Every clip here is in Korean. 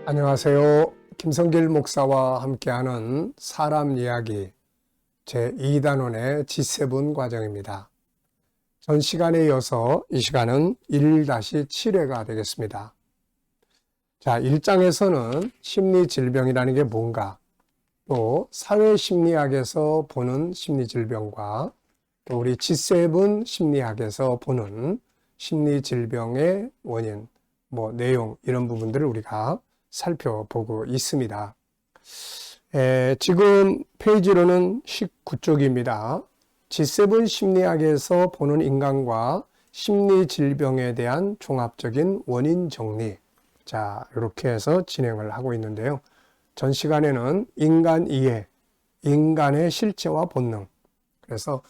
안녕하세요. 김성길 목사와 함께하는 사람 이야기 제2단원의 G7 과정입니다. 전 시간에 이어서 이 시간은 1-7회가 되겠습니다. 자, 1장에서는 심리질병이라는 게 뭔가, 또 사회심리학에서 보는 심리질병과 또 우리 G7 심리학에서 보는 심리질병의 원인, 내용 이런 부분들을 우리가 살펴보고 있습니다. 지금 페이지로는 19쪽입니다. G7 심리학에서 보는 인간과 심리질병에 대한 종합적인 원인 정리. 자, 이렇게 해서 진행을 하고 있는데요. 전 시간에는 인간 이해, 인간의 실체와 본능. 그래서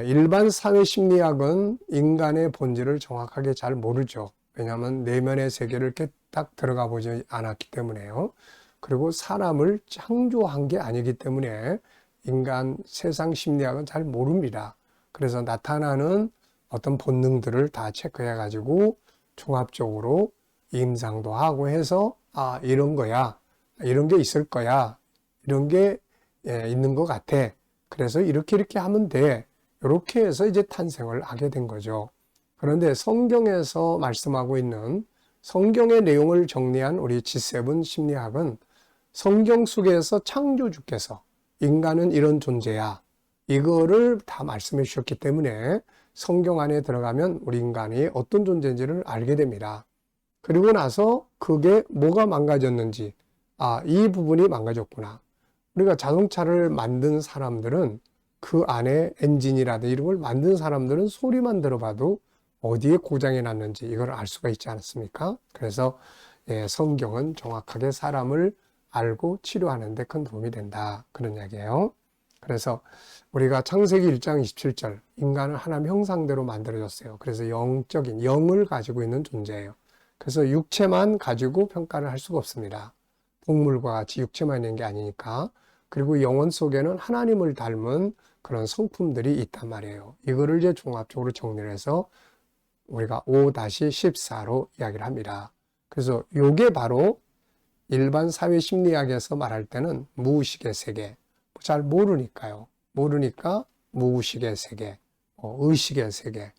일반 사회심리학은 인간의 본질을 정확하게 잘 모르죠. 왜냐하면 내면의 세계를 이렇게 딱 들어가 보지 않았기 때문에요. 그리고 사람을 창조한 게 아니기 때문에 인간 세상 심리학은 잘 모릅니다. 그래서 나타나는 어떤 본능들을 다 체크해 가지고 종합적으로 임상도 하고 해서 이런 거야, 이런 게 있을 거야, 이런 게 있는 것 같아, 그래서 이렇게 하면 돼, 이렇게 해서 이제 탄생을 하게 된 거죠. 그런데 성경에서 말씀하고 있는 성경의 내용을 정리한 우리 G7 심리학은 성경 속에서 창조주께서 인간은 이런 존재야, 이거를 다 말씀해 주셨기 때문에 성경 안에 들어가면 우리 인간이 어떤 존재인지를 알게 됩니다. 그리고 나서 그게 뭐가 망가졌는지, 이 부분이 망가졌구나. 우리가 자동차를 만든 사람들은 그 안에 엔진이라든지 이런 걸 만든 사람들은 소리만 들어봐도 어디에 고장이 났는지 이걸 알 수가 있지 않습니까? 그래서 성경은 정확하게 사람을 알고 치료하는 데 큰 도움이 된다, 그런 이야기예요. 그래서 우리가 창세기 1장 27절, 인간은 하나님 형상대로 만들어졌어요. 그래서 영적인 영을 가지고 있는 존재예요. 그래서 육체만 가지고 평가를 할 수가 없습니다. 동물과 같이 육체만 있는 게 아니니까. 그리고 영혼 속에는 하나님을 닮은 그런 성품들이 있단 말이에요. 이거를 이제 종합적으로 정리를 해서 우리가 5-14로 이야기를 합니다. 그래서 요게 바로 일반 사회 심리학에서 말할 때는 무의식의 세계, 잘 모르니까요. 모르니까 무의식의 세계, 의식의 세계,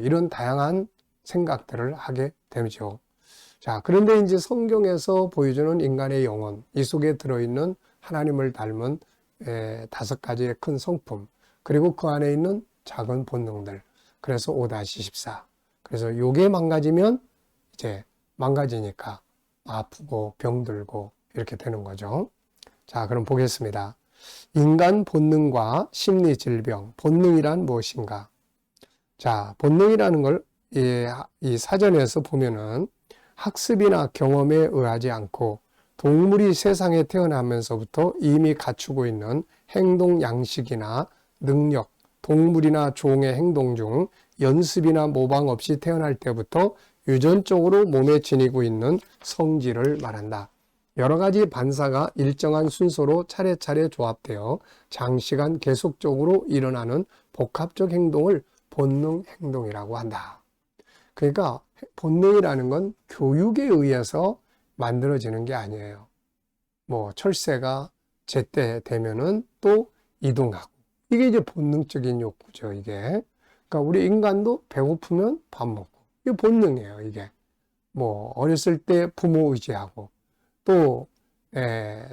이런 다양한 생각들을 하게 되죠. 자, 그런데 이제 성경에서 보여주는 인간의 영혼, 이 속에 들어있는 하나님을 닮은 5가지의 큰 성품, 그리고 그 안에 있는 작은 본능들. 그래서 5-14. 그래서 요게 망가지면 이제 망가지니까 아프고 병들고 이렇게 되는 거죠. 자, 그럼 보겠습니다. 인간 본능과 심리 질병. 본능이란 무엇인가? 자, 본능이라는 걸 이 사전에서 보면은 학습이나 경험에 의하지 않고 동물이 세상에 태어나면서부터 이미 갖추고 있는 행동 양식이나 능력, 동물이나 종의 행동 중 연습이나 모방 없이 태어날 때부터 유전적으로 몸에 지니고 있는 성질을 말한다. 여러 가지 반사가 일정한 순서로 차례차례 조합되어 장시간 계속적으로 일어나는 복합적 행동을 본능 행동이라고 한다. 그러니까 본능이라는 건 교육에 의해서 만들어지는 게 아니에요. 철새가 제때 되면은 또 이동하고. 이게 이제 본능적인 욕구죠, 이게. 그러니까 우리 인간도 배고프면 밥 먹고. 이게 본능이에요, 이게. 어렸을 때 부모 의지하고, 또,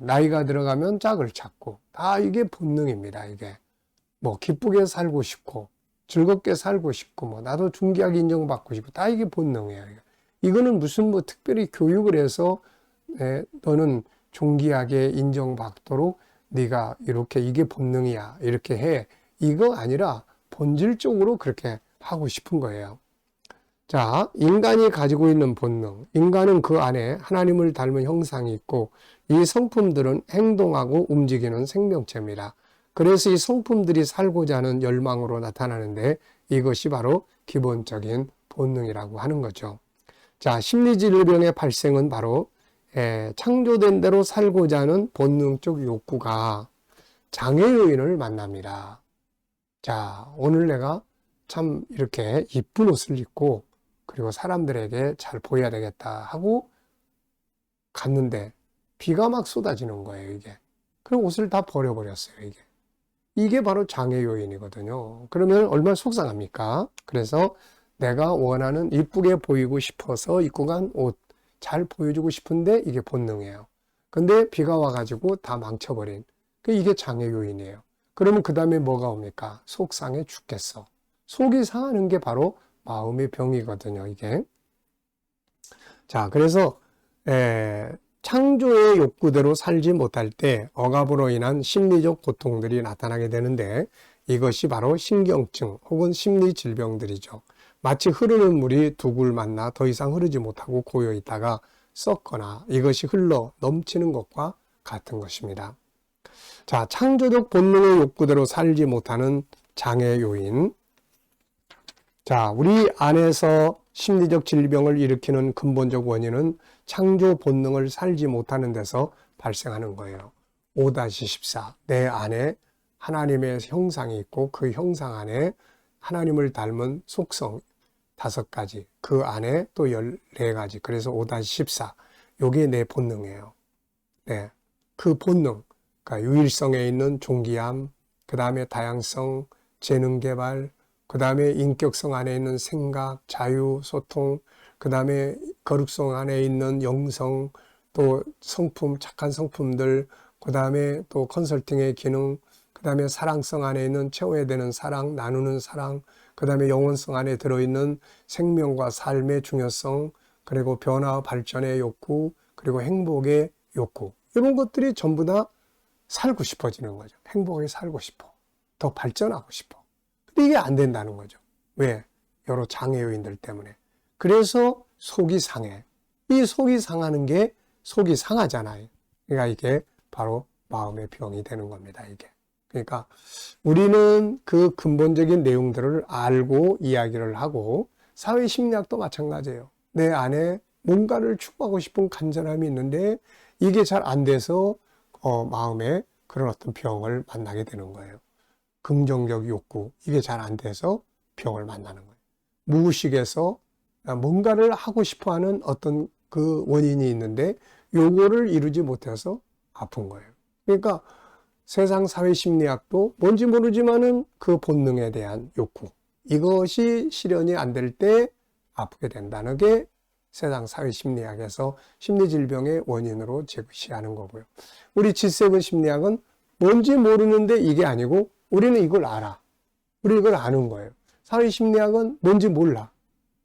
나이가 들어가면 짝을 찾고, 다 이게 본능입니다, 이게. 기쁘게 살고 싶고, 즐겁게 살고 싶고, 나도 존귀하게 인정받고 싶고, 다 이게 본능이에요. 이거는 무슨 특별히 교육을 해서, 너는 존귀하게 인정받도록 네가 이렇게 이게 본능이야, 이렇게 해. 이거 아니라 본질적으로 그렇게 하고 싶은 거예요. 자, 인간이 가지고 있는 본능. 인간은 그 안에 하나님을 닮은 형상이 있고 이 성품들은 행동하고 움직이는 생명체입니다. 그래서 이 성품들이 살고자 하는 열망으로 나타나는데 이것이 바로 기본적인 본능이라고 하는 거죠. 자, 심리질병의 발생은 바로 창조된 대로 살고자 하는 본능적 욕구가 장애 요인을 만납니다. 자, 오늘 내가 참 이렇게 이쁜 옷을 입고 그리고 사람들에게 잘 보여야 되겠다 하고 갔는데 비가 막 쏟아지는 거예요, 이게. 그럼 옷을 다 버려버렸어요, 이게. 이게 바로 장애 요인이거든요. 그러면 얼마나 속상합니까? 그래서 내가 원하는 이쁘게 보이고 싶어서 입고 간 옷, 잘 보여주고 싶은데 이게 본능이에요. 근데 비가 와가지고 다 망쳐버린. 이게 장애 요인이에요. 그러면 그 다음에 뭐가 옵니까? 속상해 죽겠어. 속이 상하는 게 바로 마음의 병이거든요, 이게. 자, 그래서 창조의 욕구대로 살지 못할 때 억압으로 인한 심리적 고통들이 나타나게 되는데 이것이 바로 신경증 혹은 심리 질병들이죠. 마치 흐르는 물이 두 굴 만나 더 이상 흐르지 못하고 고여 있다가 썩거나 이것이 흘러 넘치는 것과 같은 것입니다. 자, 창조적 본능의 욕구대로 살지 못하는 장애 요인. 자, 우리 안에서 심리적 질병을 일으키는 근본적 원인은 창조 본능을 살지 못하는 데서 발생하는 거예요. 5-14. 내 안에 하나님의 형상이 있고 그 형상 안에 하나님을 닮은 속성 5가지, 그 안에 또 14가지. 그래서 5-14. 요게 내 본능이에요. 네. 그 본능. 그러니까 유일성에 있는 존귀함, 그 다음에 다양성, 재능 개발, 그 다음에 인격성 안에 있는 생각, 자유, 소통, 그 다음에 거룩성 안에 있는 영성, 또 성품, 착한 성품들, 그 다음에 또 컨설팅의 기능, 그 다음에 사랑성 안에 있는 채워야 되는 사랑, 나누는 사랑, 그 다음에 영혼성 안에 들어있는 생명과 삶의 중요성, 그리고 변화, 발전의 욕구, 그리고 행복의 욕구. 이런 것들이 전부 다 살고 싶어지는 거죠. 행복하게 살고 싶어. 더 발전하고 싶어. 근데 이게 안 된다는 거죠. 왜? 여러 장애 요인들 때문에. 그래서 속이 상해. 이 속이 상하는 게 속이 상하잖아요. 그러니까 이게 바로 마음의 병이 되는 겁니다. 이게. 그러니까 우리는 그 근본적인 내용들을 알고 이야기를 하고 사회심리학도 마찬가지예요. 내 안에 뭔가를 추구하고 싶은 간절함이 있는데 이게 잘 안 돼서 마음에 그런 어떤 병을 만나게 되는 거예요. 긍정적 욕구, 이게 잘 안 돼서 병을 만나는 거예요. 무의식에서 뭔가를 하고 싶어 하는 어떤 그 원인이 있는데 요거를 이루지 못해서 아픈 거예요. 그러니까 세상 사회심리학도 뭔지 모르지만은 그 본능에 대한 욕구, 이것이 실현이 안 될 때 아프게 된다는 게 세상 사회심리학에서 심리질병의 원인으로 제시하는 거고요. 우리 G7 심리학은 뭔지 모르는데 이게 아니고 우리는 이걸 알아. 우리 이걸 아는 거예요. 사회심리학은 뭔지 몰라.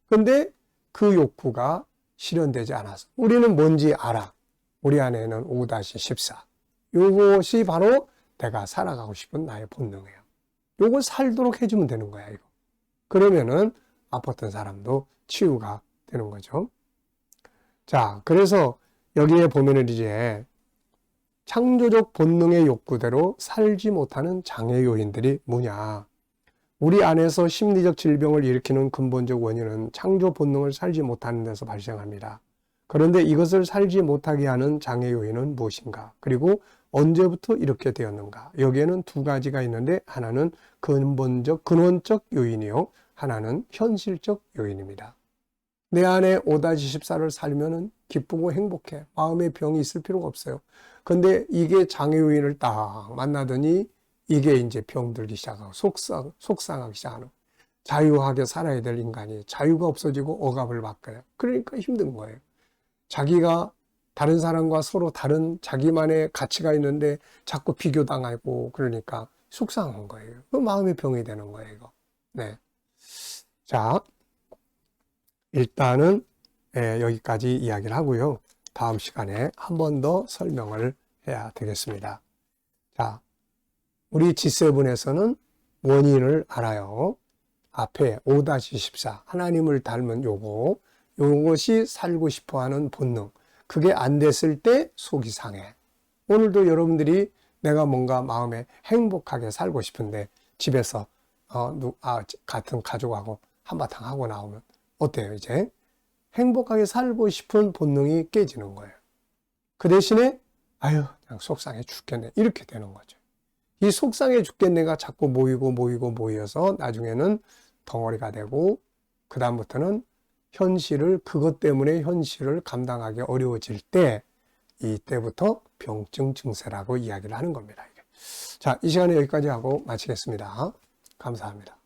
근데 그 욕구가 실현되지 않아서 우리는 뭔지 알아. 우리 안에는 5-14. 요것이 바로 내가 살아가고 싶은 나의 본능이에요. 요걸 살도록 해주면 되는 거야, 이거. 그러면은 아팠던 사람도 치유가 되는 거죠. 자, 그래서 여기에 보면은 이제 창조적 본능의 욕구대로 살지 못하는 장애 요인들이 뭐냐. 우리 안에서 심리적 질병을 일으키는 근본적 원인은 창조 본능을 살지 못하는 데서 발생합니다. 그런데 이것을 살지 못하게 하는 장애 요인은 무엇인가? 그리고 언제부터 이렇게 되었는가? 여기에는 2가지가 있는데 하나는 근본적, 근원적 요인이요. 하나는 현실적 요인입니다. 내 안에 5-14를 살면은 기쁘고 행복해. 마음의 병이 있을 필요가 없어요. 근데 이게 장애 요인을 딱 만나더니 이게 이제 병들기 시작하고 속상하기 시작하는. 자유하게 살아야 될 인간이 자유가 없어지고 억압을 받고요. 그러니까 힘든 거예요. 자기가 다른 사람과 서로 다른 자기만의 가치가 있는데 자꾸 비교당하고 그러니까 속상한 거예요. 그 마음의 병이 되는 거예요, 이거. 네. 자, 일단은 여기까지 이야기를 하고요. 다음 시간에 한 번 더 설명을 해야 되겠습니다. 자, 우리 G7에서는 원인을 알아요. 앞에 5-14 하나님을 닮은 요것이 살고 싶어하는 본능. 그게 안 됐을 때 속이 상해. 오늘도 여러분들이 내가 뭔가 마음에 행복하게 살고 싶은데 집에서 같은 가족하고 한바탕 하고 나오면 어때요? 이제 행복하게 살고 싶은 본능이 깨지는 거예요. 그 대신에 아유 그냥 속상해 죽겠네 이렇게 되는 거죠. 이 속상해 죽겠네가 자꾸 모여서 나중에는 덩어리가 되고 그 다음부터는 그것 때문에 현실을 감당하기 어려워질 때 이때부터 병증 증세라고 이야기를 하는 겁니다. 자, 이 시간에 여기까지 하고 마치겠습니다. 감사합니다.